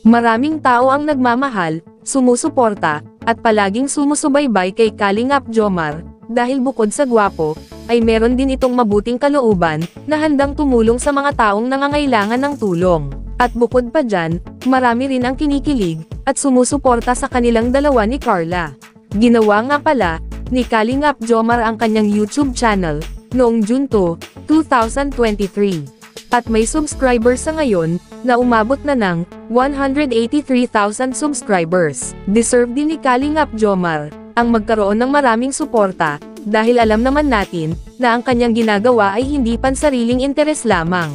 Maraming tao ang nagmamahal, sumusuporta, at palaging sumusubaybay kay Kalingap Jomar, dahil bukod sa gwapo, ay meron din itong mabuting kalooban, na handang tumulong sa mga taong nangangailangan ng tulong. At bukod pa dyan, marami rin ang kinikilig, at sumusuporta sa kanilang dalawa ni Carla. Ginawa nga pala, ni Kalingap Jomar ang kanyang YouTube channel, noong June 2, 2023. At may subscribers sa ngayon, na umabot na ng 183,000 subscribers. Deserve din ni Kalingap Jomar, ang magkaroon ng maraming suporta, dahil alam naman natin, na ang kanyang ginagawa ay hindi pansariling interes lamang.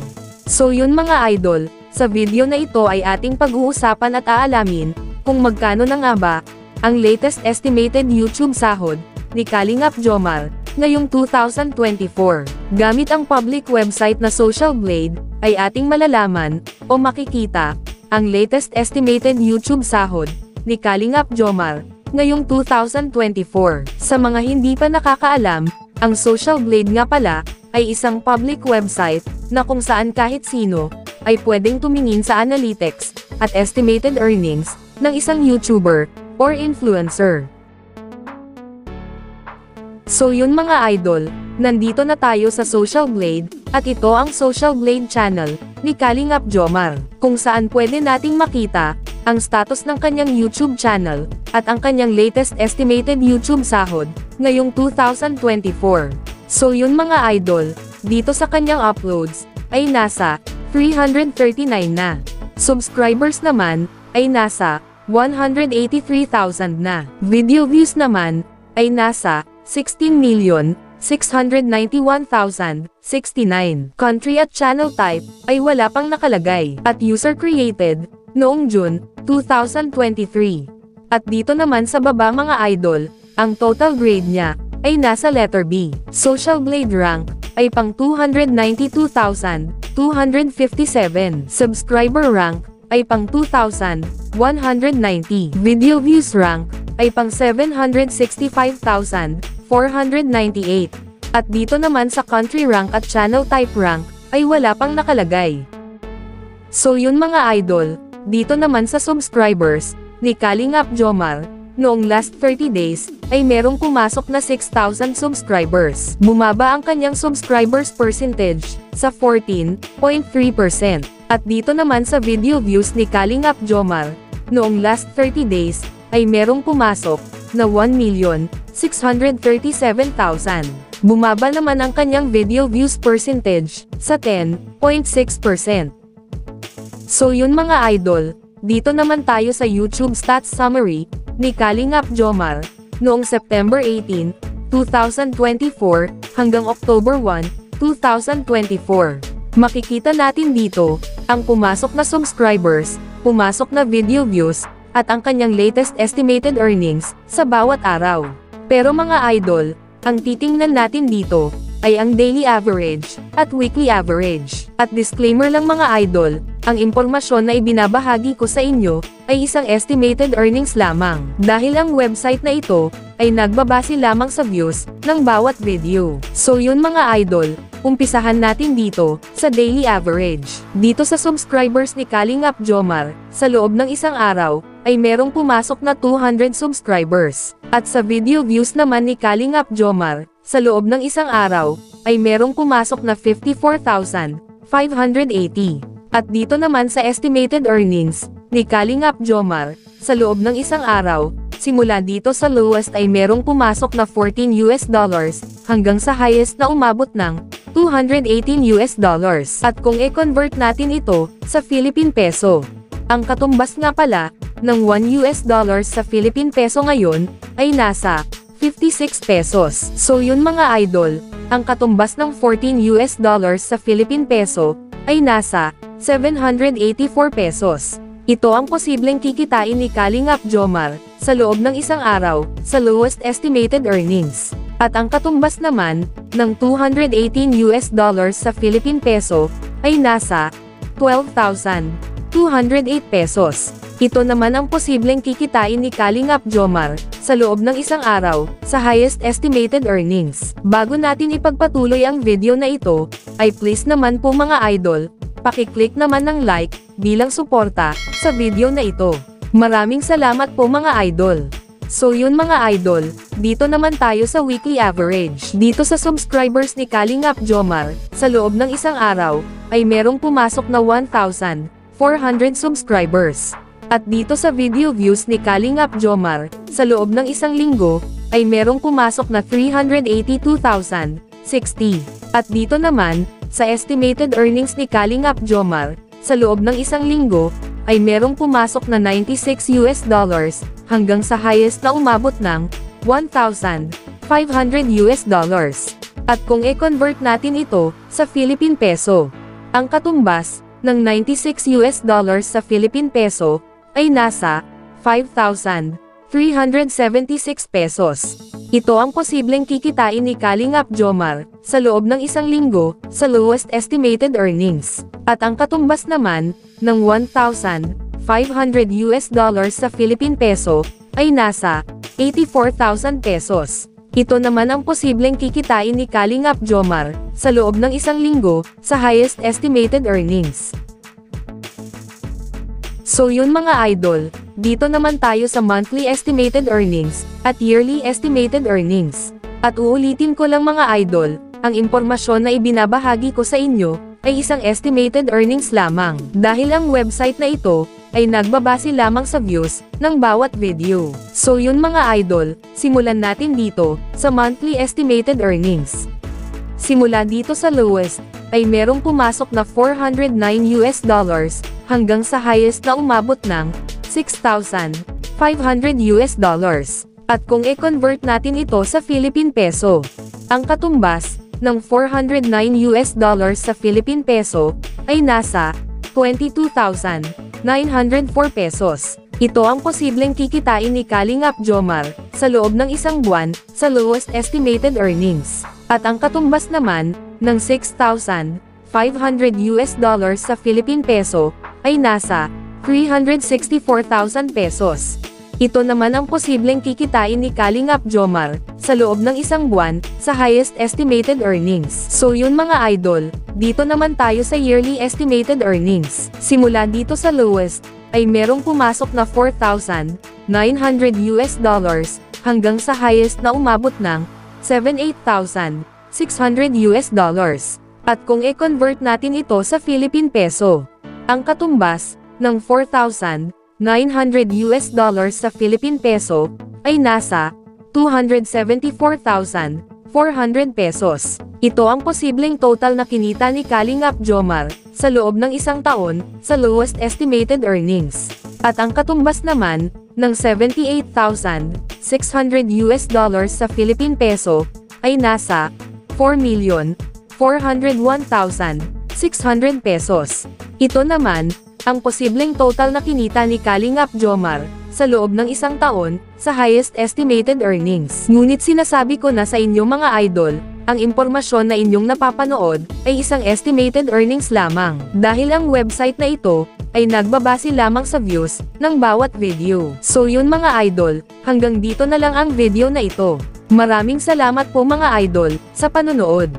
So yun mga idol, sa video na ito ay ating pag-uusapan at aalamin, kung magkano na nga ba, ang latest estimated YouTube sahod, ni Kalingap Jomar, ngayong 2024. Gamit ang public website na Social Blade, ay ating malalaman, o makikita, ang latest estimated YouTube sahod, ni Kalingap Jomar, ngayong 2024. Sa mga hindi pa nakakaalam, ang Social Blade nga pala, ay isang public website, na kung saan kahit sino, ay pwedeng tumingin sa analytics, at estimated earnings, ng isang YouTuber, or influencer. So yun mga idol, nandito na tayo sa Social Blade, at ito ang Social Blade channel, ni Kalingap Jomar, kung saan pwede nating makita, ang status ng kanyang YouTube channel, at ang kanyang latest estimated YouTube sahod, ngayong 2024. So yun mga idol, dito sa kanyang uploads, ay nasa 339 na. Subscribers naman, ay nasa 183,000 na. Video views naman, ay nasa 16,691,069. Country at channel type, ay wala pang nakalagay. At user created, noong June, 2023. At dito naman sa baba mga idol, ang total grade niya, ay nasa letter B. Social Blade rank, ay pang 292,257. Subscriber rank, ay pang 2,190. Video views rank, ay pang 765,498. At dito naman sa country rank at channel type rank, ay wala pang nakalagay. So yun mga idol, dito naman sa subscribers, ni Kalingap Jomar, noong last 30 days, ay merong pumasok na 6,000 subscribers. Bumaba ang kanyang subscribers percentage, sa 14.3%. At dito naman sa video views ni Kalingap Jomar, noong last 30 days, ay merong pumasok, na 1,637,000. Bumaba naman ang kanyang video views percentage, sa 10.6%. So yun mga idol, dito naman tayo sa YouTube stats summary, ni Kalingap Jomar, noong September 18, 2024, hanggang October 1, 2024. Makikita natin dito, ang pumasok na subscribers, pumasok na video views, at ang kanyang latest estimated earnings, sa bawat araw. Pero mga idol, ang titingnan natin dito, ay ang daily average, at weekly average. At disclaimer lang mga idol, ang impormasyon na ibinabahagi ko sa inyo, ay isang estimated earnings lamang. Dahil ang website na ito, ay nagbabase lamang sa views, ng bawat video. So yun mga idol, umpisahan natin dito, sa daily average. Dito sa subscribers ni Kalingap Jomar, sa loob ng isang araw, ay merong pumasok na 200 subscribers. At sa video views naman ni Kalingap Jomar, sa loob ng isang araw, ay merong pumasok na 54,580. At dito naman sa estimated earnings, ni Kalingap Jomar, sa loob ng isang araw, simula dito sa lowest ay merong pumasok na $14 hanggang sa highest na umabot ng $218. At kung i-convert natin ito sa Philippine Peso, ang katumbas nga pala ng $1 sa Philippine Peso ngayon ay nasa 56 pesos. So yun mga idol, ang katumbas ng $14 sa Philippine Peso ay nasa 784 pesos. Ito ang posibleng kikitain ni Kalingap Jomar sa loob ng isang araw sa lowest estimated earnings. At ang katumbas naman ng $218 sa Philippine Peso ay nasa 12,208 pesos. Ito naman ang posibleng kikitain ni Kalingap Jomar sa loob ng isang araw sa highest estimated earnings. Bago natin ipagpatuloy ang video na ito, ay please naman po mga idol, paki-click naman ng like bilang suporta sa video na ito. Maraming salamat po mga idol. So yun mga idol, dito naman tayo sa weekly average. Dito sa subscribers ni Kalingap Jomar, sa loob ng isang araw, ay merong pumasok na 1,400 subscribers. At dito sa video views ni Kalingap Jomar, sa loob ng isang linggo, ay merong pumasok na 382,060. At dito naman, sa estimated earnings ni Kalingap Jomar, sa loob ng isang linggo, ay merong pumasok na $96 hanggang sa highest na umabot ng $1,500. At kung i-convert natin ito sa Philippine Peso, ang katumbas ng $96 sa Philippine Peso ay nasa 5,376 pesos. Ito ang posibleng kikitain ni Kalingap Jomar sa loob ng isang linggo sa lowest estimated earnings. At ang katumbas naman ng $1,500 sa Philippine Peso ay nasa 84,000 pesos. Ito naman ang posibleng kikitain ni Kalingap Jomar sa loob ng isang linggo sa highest estimated earnings. So yun mga idol, dito naman tayo sa monthly estimated earnings at yearly estimated earnings. At uulitin ko lang mga idol, ang impormasyon na ibinabahagi ko sa inyo ay isang estimated earnings lamang dahil ang website na ito ay nagbabase lamang sa views ng bawat video. So yun mga idol, simulan natin dito sa monthly estimated earnings. Simula dito sa lowest, ay merong pumasok na $409 hanggang sa highest na umabot ng $6,500. At kung i-convert natin ito sa Philippine Peso, ang katumbas ng $409 sa Philippine Peso ay nasa 22,904 pesos. Ito ang posibleng kikitain ni Kalingap Jomar sa loob ng isang buwan sa lowest estimated earnings. At ang katumbas naman ng $6,500 sa Philippine Peso ay nasa 364,000 pesos. Ito naman ang posibleng kikitain ni Kalingap Jomar sa loob ng isang buwan sa highest estimated earnings. So yun mga idol, dito naman tayo sa yearly estimated earnings. Simula dito sa lowest, ay merong pumasok na $4,900 hanggang sa highest na umabot ng $78,600. At kung i-convert natin ito sa Philippine Peso, ang katumbas ng $4,900 sa Philippine Peso ay nasa 274,400 pesos. Ito ang posibleng total na kinita ni Kalingap Jomar sa loob ng isang taon sa lowest estimated earnings. At ang katumbas naman ng $78,600 sa Philippine Peso ay nasa 4,401,600 pesos. Ito naman ang posibleng total na kinita ni Kalingap Jomar sa loob ng isang taon sa highest estimated earnings. Ngunit sinasabi ko na sa inyo mga idol, ang impormasyon na inyong napapanood ay isang estimated earnings lamang dahil ang website na ito ay nagbabase lamang sa views ng bawat video. So yun mga idol, hanggang dito na lang ang video na ito. Maraming salamat po mga idol sa panonood.